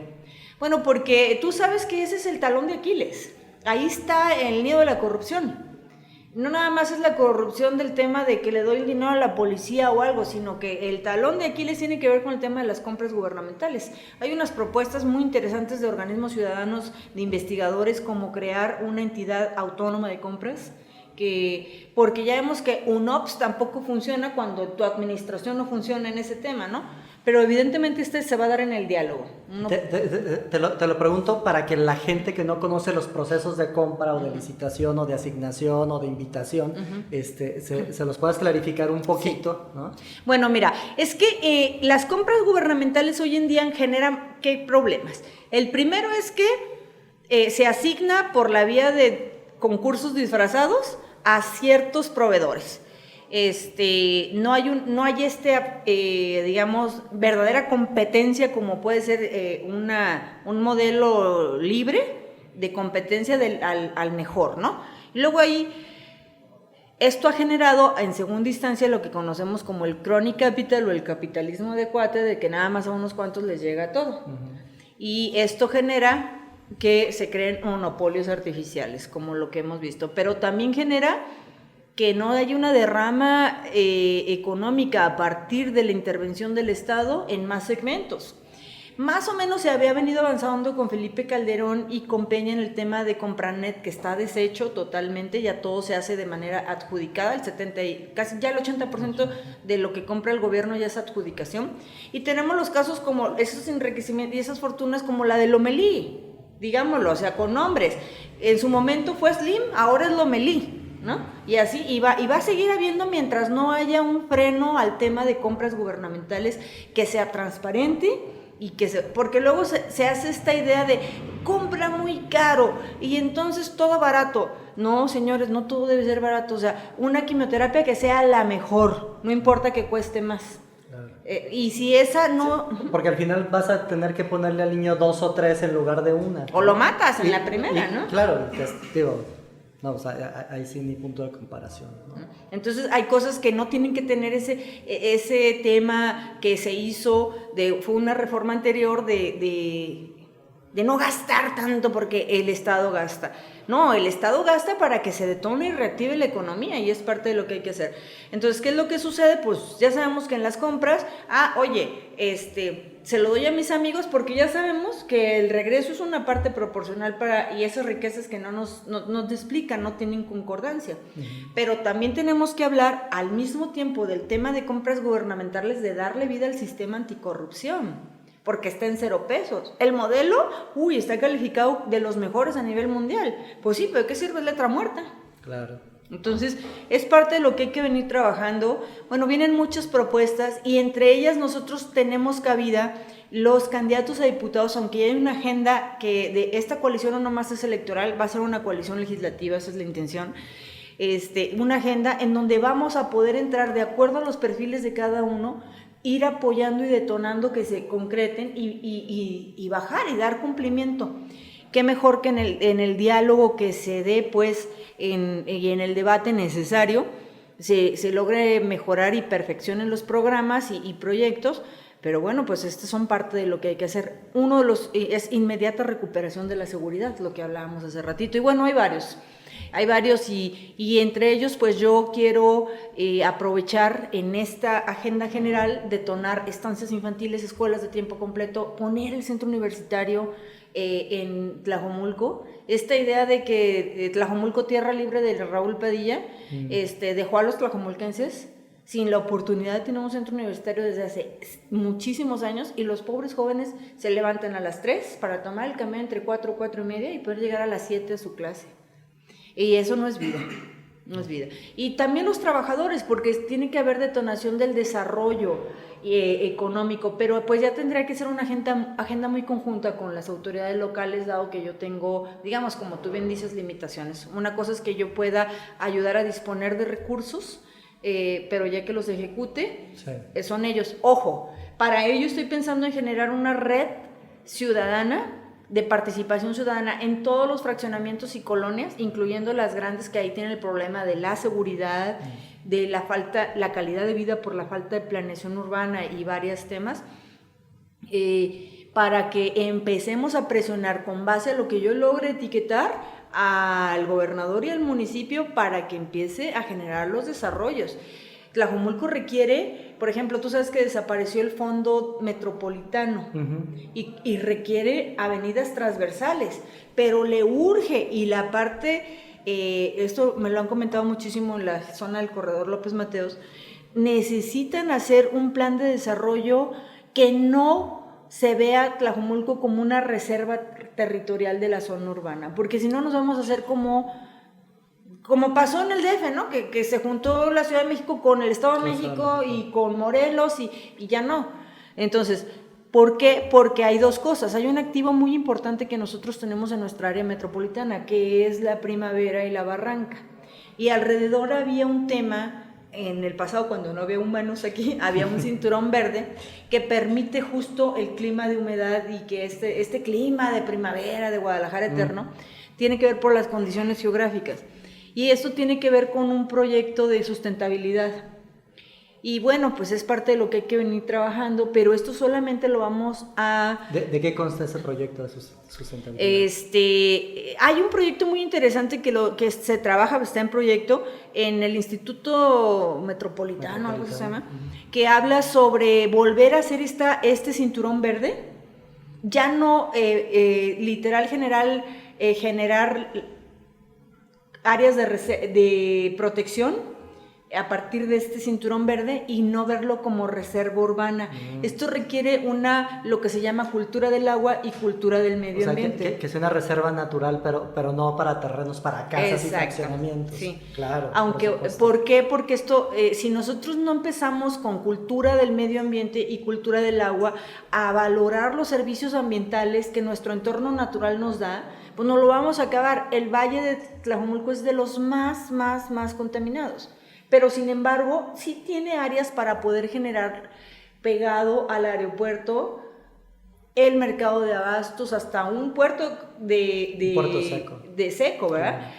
Bueno, porque tú sabes que ese es el talón de Aquiles. Ahí está el nido de la corrupción. No nada más es la corrupción del tema de que le doy el dinero a la policía o algo, sino que el talón de Aquiles tiene que ver con el tema de las compras gubernamentales. Hay unas propuestas muy interesantes de organismos ciudadanos, de investigadores, como crear una entidad autónoma de compras, porque ya vemos que UNOPS tampoco funciona cuando tu administración no funciona en ese tema, ¿no? Pero evidentemente se va a dar en el diálogo. Te lo pregunto para que la gente que no conoce los procesos de compra o de licitación o de asignación o de invitación, se los puedas clarificar un poquito, sí, ¿no? Bueno, mira, es que las compras gubernamentales hoy en día generan ¿qué problemas? El primero es que se asigna por la vía de concursos disfrazados a ciertos proveedores. no hay digamos, verdadera competencia como puede ser un modelo libre de competencia al mejor, ¿no? Y luego ahí, esto ha generado en segunda instancia lo que conocemos como el crony capital o el capitalismo de cuate, de que nada más a unos cuantos les llega todo. Y esto genera que se creen monopolios artificiales, como lo que hemos visto, pero también genera que no haya una derrama económica a partir de la intervención del Estado en más segmentos. Más o menos se había venido avanzando con Felipe Calderón y con Peña en el tema de Compranet, que está deshecho totalmente, ya todo se hace de manera adjudicada, casi ya el 80% de lo que compra el gobierno ya es adjudicación, y tenemos los casos como esos enriquecimientos y esas fortunas como la de Lomelí, digámoslo, o sea, con nombres, en su momento fue Slim, ahora es Lomelí, ¿no? Y así, y va a seguir habiendo mientras no haya un freno al tema de compras gubernamentales que sea transparente, y porque luego se hace esta idea de compra muy caro y entonces todo barato. No, señores, no todo debe ser barato. O sea, una quimioterapia que sea la mejor, no importa que cueste más. Claro. Y si esa no... Sí, porque al final vas a tener que ponerle al niño 2 o 3 en lugar de una. O lo matas en la primera, ¿no? Claro, digo... No, o sea, ahí sí ni punto de comparación, ¿no? Entonces hay cosas que no tienen que tener ese tema que se hizo, fue una reforma anterior de no gastar tanto porque el Estado gasta. No, el Estado gasta para que se detone y reactive la economía y es parte de lo que hay que hacer. Entonces, ¿qué es lo que sucede? Pues ya sabemos que en las compras, oye, se lo doy a mis amigos porque ya sabemos que el regreso es una parte proporcional y esas riquezas que no nos explican, no tienen concordancia. Pero también tenemos que hablar al mismo tiempo del tema de compras gubernamentales, de darle vida al sistema anticorrupción, porque está en 0 pesos. El modelo, está calificado de los mejores a nivel mundial. Pues sí, pero ¿qué sirve letra muerta? Claro. Entonces, es parte de lo que hay que venir trabajando. Bueno, vienen muchas propuestas y entre ellas nosotros tenemos cabida los candidatos a diputados, aunque hay una agenda que de esta coalición no nomás es electoral, va a ser una coalición legislativa, esa es la intención. Una agenda en donde vamos a poder entrar de acuerdo a los perfiles de cada uno, ir apoyando y detonando que se concreten y bajar y dar cumplimiento. Qué mejor que en el diálogo que se dé, pues, y en el debate necesario, se logre mejorar y perfeccionen los programas y proyectos, pero bueno, pues estas son parte de lo que hay que hacer. Uno de los es inmediata recuperación de la seguridad, lo que hablábamos hace ratito, y bueno, hay varios y entre ellos pues yo quiero aprovechar en esta agenda general, detonar estancias infantiles, escuelas de tiempo completo, poner el centro universitario en Tlajomulco. Esta idea de que Tlajomulco, tierra libre de Raúl Padilla, dejó a los tlajomulquenses sin la oportunidad de tener un centro universitario desde hace muchísimos años, y los pobres jóvenes se levantan a las 3 para tomar el camión entre 4 y 4 y media y poder llegar a las 7 a su clase. Y eso no es vida, no es vida. Y también los trabajadores, porque tiene que haber detonación del desarrollo económico, pero pues ya tendría que ser una agenda muy conjunta con las autoridades locales, dado que yo tengo, digamos, como tú bien dices, limitaciones. Una cosa es que yo pueda ayudar a disponer de recursos, pero ya que los ejecute, sí, son ellos. Ojo, para ello estoy pensando en generar una red ciudadana, de participación ciudadana en todos los fraccionamientos y colonias, incluyendo las grandes que ahí tienen el problema de la seguridad, de la calidad de vida por la falta de planeación urbana y varios temas, para que empecemos a presionar con base a lo que yo logre etiquetar al gobernador y al municipio para que empiece a generar los desarrollos. Tlajomulco requiere, por ejemplo, tú sabes que desapareció el fondo metropolitano, y requiere avenidas transversales, pero le urge, y la parte, esto me lo han comentado muchísimo en la zona del corredor López Mateos, necesitan hacer un plan de desarrollo que no se vea Tlajomulco como una reserva territorial de la zona urbana, porque si no nos vamos a hacer como pasó en el DF, ¿no? Que se juntó la Ciudad de México con el Estado de México y con Morelos y ya no. Entonces, ¿por qué? Porque hay dos cosas. Hay un activo muy importante que nosotros tenemos en nuestra área metropolitana, que es la Primavera y la Barranca. Y alrededor había un tema en el pasado, cuando no había humanos aquí, había un cinturón verde que permite justo el clima de humedad y que este clima de primavera de Guadalajara eterno tiene que ver por las condiciones geográficas. Y esto tiene que ver con un proyecto de sustentabilidad. Y bueno, pues es parte de lo que hay que venir trabajando, pero esto solamente lo vamos a... ¿De qué consta ese proyecto de sustentabilidad? Hay un proyecto muy interesante que se trabaja, está en proyecto, en el Instituto Metropolitano, algo se llama, que habla sobre volver a hacer este cinturón verde, ya no literal generar áreas de protección a partir de este cinturón verde y no verlo como reserva urbana. Esto requiere lo que se llama cultura del agua y cultura del medio ambiente. Que sea una reserva natural, pero no para terrenos, para casas y fraccionamientos. Sí. Claro. ¿Por qué? Porque esto, si nosotros no empezamos con cultura del medio ambiente y cultura del agua a valorar los servicios ambientales que nuestro entorno natural nos da, pues no lo vamos a acabar. El Valle de Tlajomulco es de los más contaminados. Pero sin embargo, sí tiene áreas para poder generar pegado al aeropuerto, el mercado de abastos, hasta un puerto puerto seco. De seco, ¿verdad?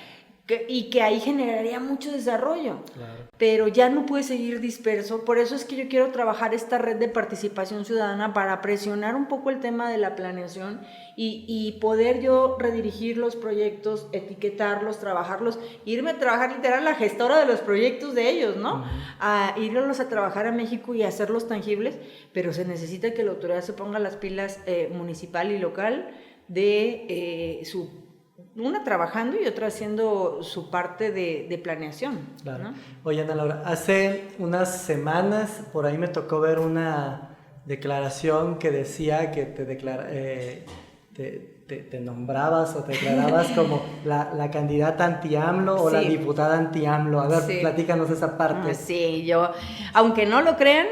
Y que ahí generaría mucho desarrollo. Claro. Pero ya no puede seguir disperso. Por eso es que yo quiero trabajar esta red de participación ciudadana para presionar un poco el tema de la planeación y poder yo redirigir los proyectos, etiquetarlos, trabajarlos, irme a trabajar literal la gestora de los proyectos de ellos, ¿no? A irlos a trabajar a México y hacerlos tangibles, pero se necesita que la autoridad se ponga las pilas municipal y local de una trabajando y otra haciendo su parte de planeación. Claro. ¿No? Oye, Ana Laura, hace unas semanas por ahí me tocó ver una declaración que decía que te nombrabas o te declarabas como la candidata anti-AMLO o la diputada anti-AMLO. A ver, platícanos esa parte. Sí, yo, aunque no lo crean,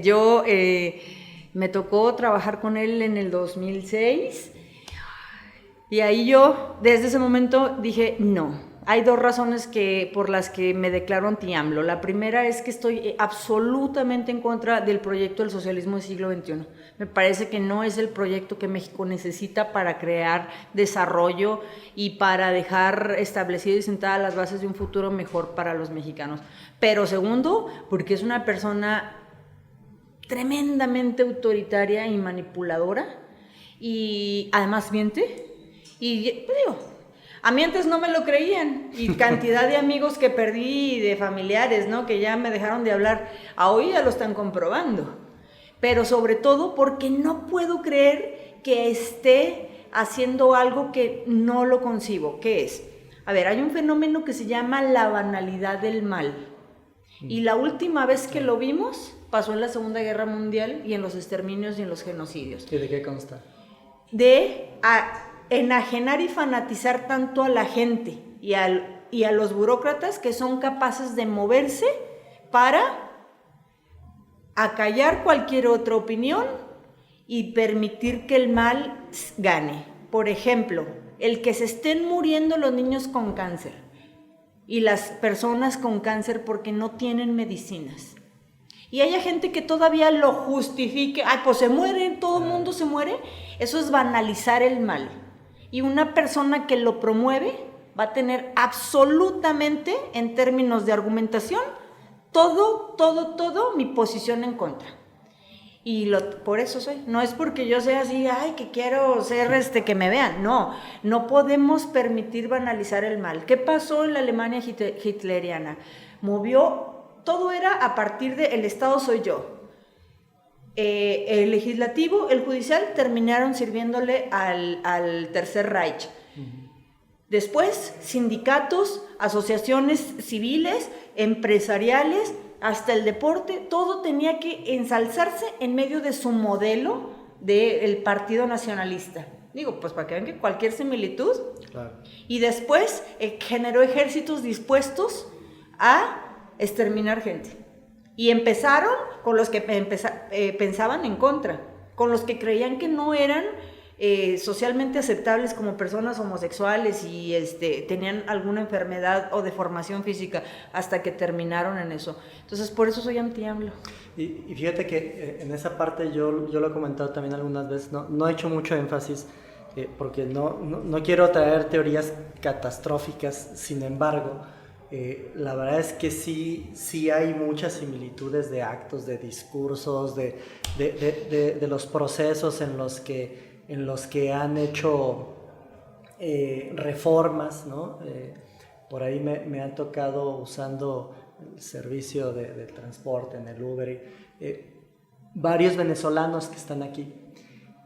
yo me tocó trabajar con él en el 2006. Y ahí yo, desde ese momento, dije, no. Hay dos razones por las que me declaro anti-AMLO. La primera es que estoy absolutamente en contra del proyecto del socialismo del siglo XXI. Me parece que no es el proyecto que México necesita para crear desarrollo y para dejar establecidas y sentadas las bases de un futuro mejor para los mexicanos. Pero segundo, porque es una persona tremendamente autoritaria y manipuladora y además miente. Y pues digo, a mí antes no me lo creían, y cantidad de amigos que perdí y de familiares, ¿no? Que ya me dejaron de hablar, a hoy ya lo están comprobando. Pero sobre todo porque no puedo creer que esté haciendo algo que no lo concibo. ¿Qué es? A ver, hay un fenómeno que se llama la banalidad del mal. Y la última vez que lo vimos pasó en la Segunda Guerra Mundial y en los exterminios y en los genocidios. ¿Y de qué consta? Enajenar y fanatizar tanto a la gente y a los burócratas que son capaces de moverse para acallar cualquier otra opinión y permitir que el mal gane. Por ejemplo, el que se estén muriendo los niños con cáncer y las personas con cáncer porque no tienen medicinas. Y haya gente que todavía lo justifique, pues se muere, todo el mundo se muere. Eso es banalizar el mal. Y una persona que lo promueve va a tener absolutamente, en términos de argumentación, todo mi posición en contra. Y por eso soy. No es porque yo sea así, que quiero ser que me vean. No podemos permitir banalizar el mal. ¿Qué pasó en la Alemania hitleriana? Todo era a partir de el Estado soy yo. El legislativo, el judicial terminaron sirviéndole al Tercer Reich. Después, sindicatos, asociaciones civiles, empresariales, hasta el deporte, todo tenía que ensalzarse en medio de su modelo del Partido Nacionalista. Digo, pues para que vean que cualquier similitud. Claro. Y después generó ejércitos dispuestos a exterminar gente. Y empezaron con los que pensaban en contra, con los que creían que no eran socialmente aceptables como personas homosexuales y tenían alguna enfermedad o deformación física hasta que terminaron en eso. Entonces, por eso soy anti-AMLO. Y fíjate que en esa parte yo lo he comentado también algunas veces, no he hecho mucho énfasis porque no quiero traer teorías catastróficas, sin embargo, la verdad es que sí hay muchas similitudes de actos, de discursos, de los procesos en los que han hecho reformas, ¿no? Por ahí me han tocado usando el servicio de transporte en el Uber, varios venezolanos que están aquí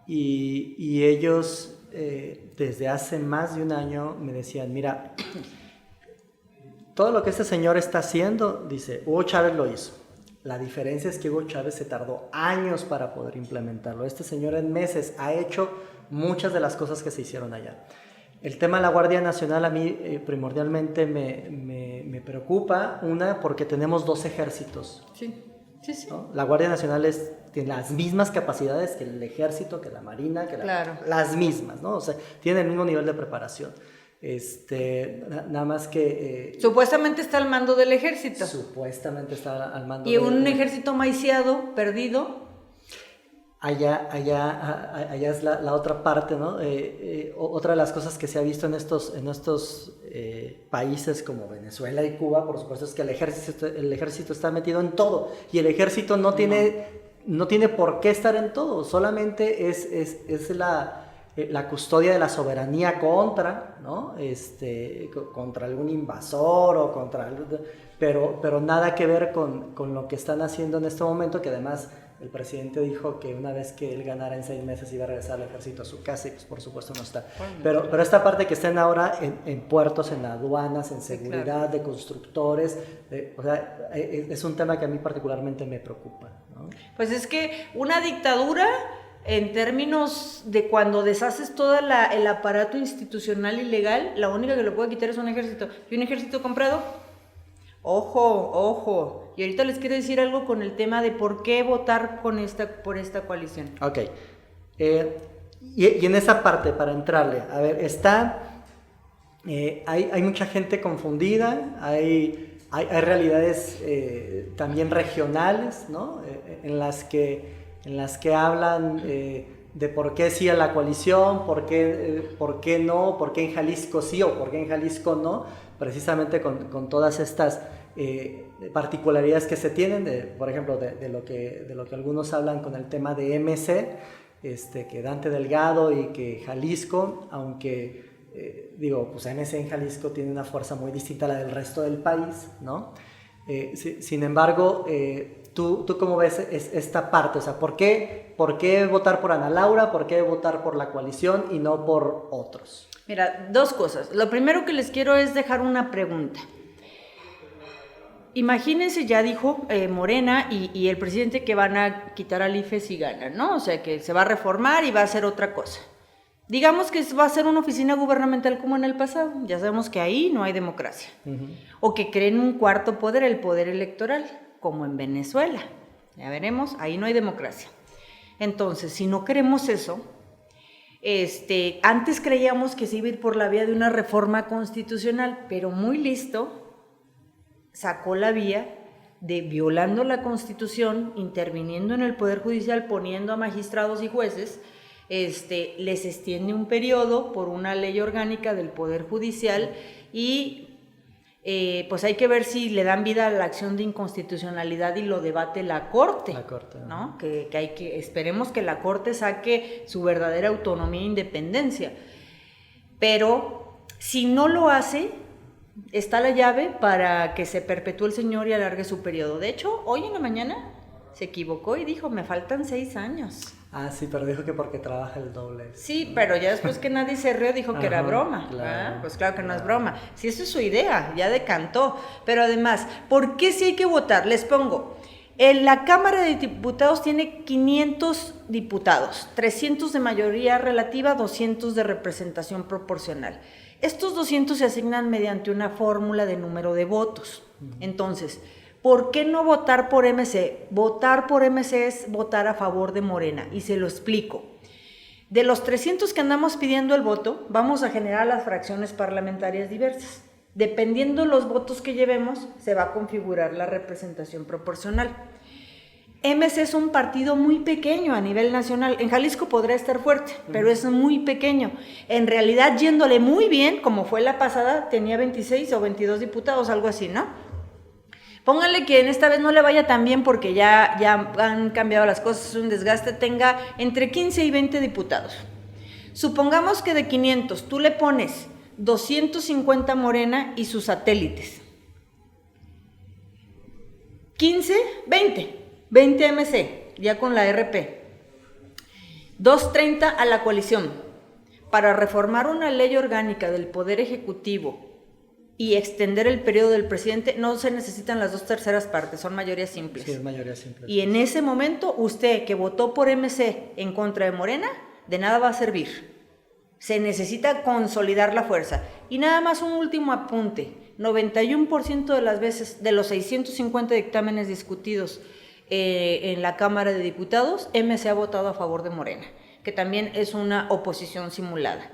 y ellos desde hace más de un año me decían, mira, todo lo que este señor está haciendo, dice, Hugo Chávez lo hizo. La diferencia es que Hugo Chávez se tardó años para poder implementarlo. Este señor en meses ha hecho muchas de las cosas que se hicieron allá. El tema de la Guardia Nacional a mí primordialmente me preocupa, porque tenemos 2 ejércitos. Sí. ¿No? La Guardia Nacional tiene las mismas capacidades que el ejército, que la marina, claro. Las mismas, ¿no? O sea, tienen el mismo nivel de preparación. Nada más que... supuestamente está al mando del ejército. Supuestamente está al mando y un ejército maiciado, perdido. Allá es la otra parte, ¿no? Otra de las cosas que se ha visto en estos países como Venezuela y Cuba, por supuesto, es que el ejército está metido en todo y el ejército no tiene por qué estar en todo, solamente es la custodia de la soberanía contra, ¿no? Contra algún invasor o pero nada que ver con lo que están haciendo en este momento, que además el presidente dijo que una vez que él ganara en 6 meses iba a regresar al ejército a su casa y pues por supuesto no está. Pero esta parte que estén ahora en puertos, en aduanas, en seguridad, claro, de constructores, o sea, es un tema que a mí particularmente me preocupa, ¿no? Pues es que una dictadura, en términos de cuando deshaces todo el aparato institucional y legal, la única que lo puede quitar es un ejército. ¿Y un ejército comprado? Ojo. Y ahorita les quiero decir algo con el tema de por qué votar por esta coalición. Ok. Y en esa parte, para entrarle, a ver, hay mucha gente confundida, hay realidades también regionales, ¿no? En las que hablan de por qué sí a la coalición, por qué no, por qué en Jalisco sí o por qué en Jalisco no, precisamente con todas estas particularidades que se tienen, por ejemplo, de lo que algunos hablan con el tema de MC, que Dante Delgado y que Jalisco, aunque pues MC en Jalisco tiene una fuerza muy distinta a la del resto del país, ¿no? Sin embargo, ¿tú cómo ves esta parte? O sea, ¿por qué votar por Ana Laura? ¿Por qué votar por la coalición y no por otros? Mira, 2 cosas. Lo primero que les quiero es dejar una pregunta. Imagínense, ya dijo Morena y el presidente que van a quitar al IFE si ganan, ¿no? O sea, que se va a reformar y va a hacer otra cosa. Digamos que va a ser una oficina gubernamental como en el pasado. Ya sabemos que ahí no hay democracia. Uh-huh. O que creen un cuarto poder, el poder electoral, como en Venezuela. Ya veremos, ahí no hay democracia. Entonces, si no queremos eso, antes creíamos que se iba a ir por la vía de una reforma constitucional, pero muy listo sacó la vía de violando la Constitución, interviniendo en el Poder Judicial, poniendo a magistrados y jueces, les extiende un periodo por una ley orgánica del Poder Judicial y pues hay que ver si le dan vida a la acción de inconstitucionalidad y lo debate la Corte, ¿no? Que esperemos que la Corte saque su verdadera autonomía e independencia. Pero si no lo hace, está la llave para que se perpetúe el señor y alargue su periodo. De hecho, hoy en la mañana se equivocó y dijo, me faltan 6 años. Ah, sí, pero dijo que porque trabaja el doble. Sí, pero ya después que nadie se rió dijo que era broma. Claro, pues claro que no es broma. Si eso es su idea, ya decantó. Pero además, ¿por qué sí hay que votar? Les pongo, la Cámara de Diputados tiene 500 diputados, 300 de mayoría relativa, 200 de representación proporcional. Estos 200 se asignan mediante una fórmula de número de votos. Entonces, ¿por qué no votar por MC? Votar por MC es votar a favor de Morena, y se lo explico. De los 300 que andamos pidiendo el voto, vamos a generar las fracciones parlamentarias diversas. Dependiendo los votos que llevemos, se va a configurar la representación proporcional. MC es un partido muy pequeño a nivel nacional. En Jalisco podrá estar fuerte, pero es muy pequeño. En realidad, yéndole muy bien, como fue la pasada, tenía 26 o 22 diputados, algo así, ¿no? Pónganle que en esta vez no le vaya tan bien porque ya han cambiado las cosas, es un desgaste, tenga entre 15 y 20 diputados. Supongamos que de 500 tú le pones 250 Morena y sus satélites. 15, 20 MC, ya con la RP. 230 a la coalición. Para reformar una ley orgánica del Poder Ejecutivo y extender el periodo del presidente, no se necesitan las 2/3 partes, son mayorías simples. Sí, es mayoría simple. Y en ese momento, usted que votó por MC en contra de Morena, de nada va a servir. Se necesita consolidar la fuerza. Y nada más un último apunte. 91% de las veces, de los 650 dictámenes discutidos en la Cámara de Diputados, MC ha votado a favor de Morena, que también es una oposición simulada.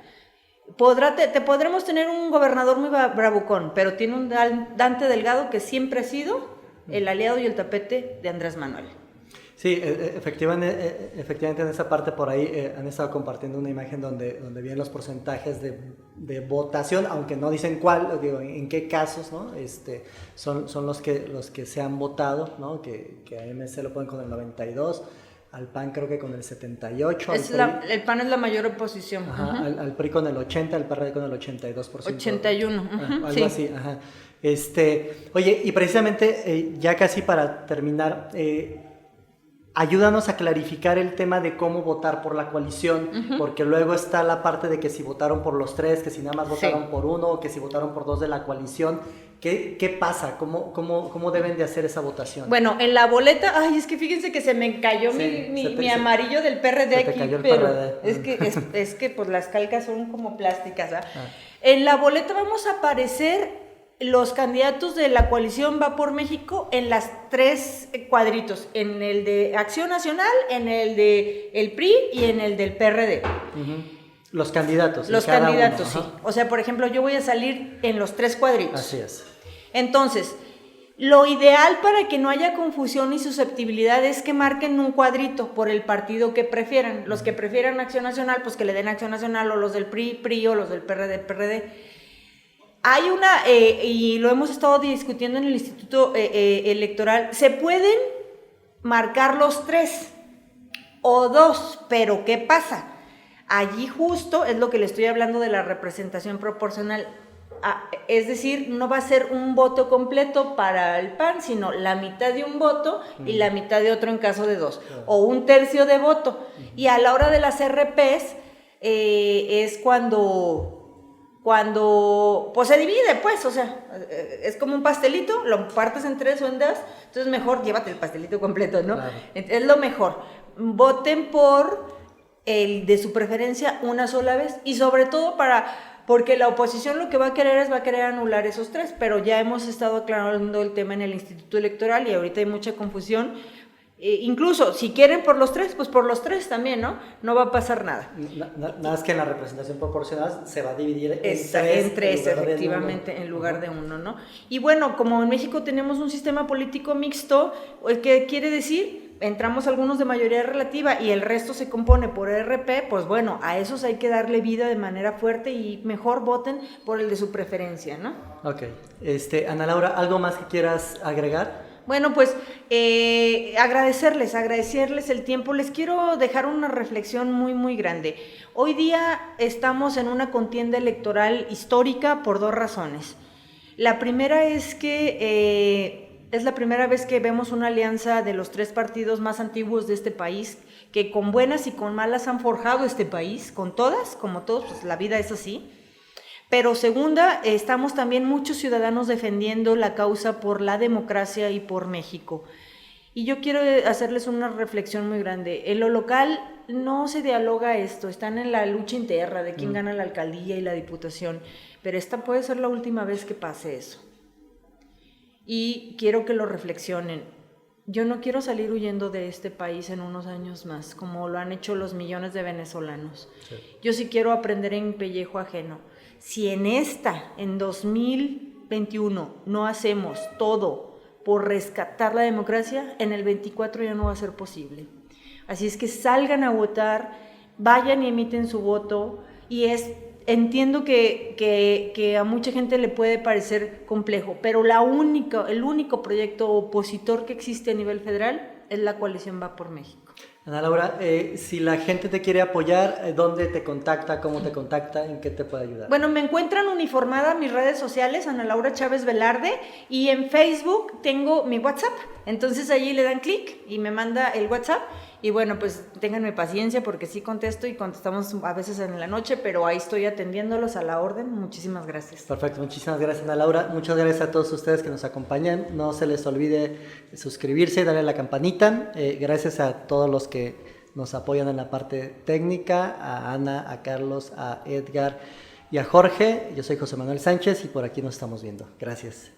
Te podremos tener un gobernador muy bravucón, pero tiene un Dante Delgado que siempre ha sido el aliado y el tapete de Andrés Manuel. Sí, efectivamente en esa parte por ahí han estado compartiendo una imagen donde vienen los porcentajes de votación, aunque no dicen cuál, digo, en qué casos, ¿no? Son los que se han votado, ¿no? Que a MC lo ponen con el 92%, al PAN creo que con el 78%. El PAN es la mayor oposición. Ajá, al PRI con el 80%, al PRD con el 82%. 81%. Algo Sí. así, ajá. Oye, y precisamente ya casi para terminar, ayúdanos a clarificar el tema de cómo votar por la coalición, porque luego está la parte de que si votaron por los tres, que si nada más votaron por uno, que si votaron por dos de la coalición. ¿Qué pasa? ¿Cómo deben de hacer esa votación? Bueno, en la boleta, es que fíjense que se me cayó mi amarillo del PRD aquí, pero PRD. es que pues las calcas son como plásticas, ¿ah? En la boleta vamos a aparecer los candidatos de la coalición Va por México en las 3 cuadritos, en el de Acción Nacional, en el de el PRI y en el del PRD. Los candidatos. Los candidatos, sí. O sea, por ejemplo, yo voy a salir en los 3 cuadritos. Así es. Entonces, lo ideal para que no haya confusión y susceptibilidad es que marquen un cuadrito por el partido que prefieran. Los que prefieran Acción Nacional, pues que le den Acción Nacional, o los del PRI, o los del PRD. Hay y lo hemos estado discutiendo en el Instituto Electoral, se pueden marcar los 3 o 2, pero ¿qué pasa? Allí justo es lo que le estoy hablando de la representación proporcional. Es decir, no va a ser un voto completo para el PAN, sino la mitad de un voto y la mitad de otro en caso de 2, o 1/3 de voto. Y a la hora de las RPs es cuando pues se divide, pues, o sea, es como un pastelito, lo partes en 3 o en 2, entonces mejor llévate el pastelito completo, ¿no? Claro. Es lo mejor. Voten por el de su preferencia una sola vez, y sobre todo porque la oposición lo que va a querer anular esos 3, pero ya hemos estado aclarando el tema en el Instituto Electoral y ahorita hay mucha confusión. Incluso si quieren por los 3, pues por los 3 también, ¿no? No va a pasar nada. Nada más que en la representación proporcional se va a dividir en 3 efectivamente, en lugar de uno, ¿no? Y bueno, como en México tenemos un sistema político mixto, ¿qué quiere decir? Entramos algunos de mayoría relativa y el resto se compone por RP, pues bueno, a esos hay que darle vida de manera fuerte y mejor voten por el de su preferencia, ¿no? Ok. Ana Laura, ¿algo más que quieras agregar? Bueno, pues agradecerles el tiempo. Les quiero dejar una reflexión muy, muy grande. Hoy día estamos en una contienda electoral histórica por 2 razones. La primera es que es la primera vez que vemos una alianza de los 3 partidos más antiguos de este país, que con buenas y con malas han forjado este país, con todas, como todos, pues la vida es así. Pero segunda, estamos también muchos ciudadanos defendiendo la causa por la democracia y por México. Y yo quiero hacerles una reflexión muy grande. En lo local no se dialoga esto, están en la lucha interna de quién gana la alcaldía y la diputación, pero esta puede ser la última vez que pase eso. Y quiero que lo reflexionen. Yo no quiero salir huyendo de este país en unos años más, como lo han hecho los millones de venezolanos. Sí. Yo sí quiero aprender en pellejo ajeno. Si en 2021, no hacemos todo por rescatar la democracia, en el 24 ya no va a ser posible. Así es que salgan a votar, vayan y emiten su voto, y entiendo que a mucha gente le puede parecer complejo, pero el único proyecto opositor que existe a nivel federal es la coalición Va por México. Ana Laura, si la gente te quiere apoyar, ¿dónde te contacta? ¿Cómo te contacta? ¿En qué te puede ayudar? Bueno, me encuentran uniformada en mis redes sociales, Ana Laura Chávez Velarde, y en Facebook tengo mi WhatsApp. Entonces allí le dan clic y me manda el WhatsApp. Y bueno, pues ténganme paciencia porque sí contesto y contestamos a veces en la noche, pero ahí estoy atendiéndolos a la orden. Muchísimas gracias. Perfecto, muchísimas gracias, Ana Laura. Muchas gracias a todos ustedes que nos acompañan. No se les olvide suscribirse, darle a la campanita. Gracias a todos los que nos apoyan en la parte técnica, a Ana, a Carlos, a Edgar y a Jorge. Yo soy José Manuel Sánchez y por aquí nos estamos viendo. Gracias.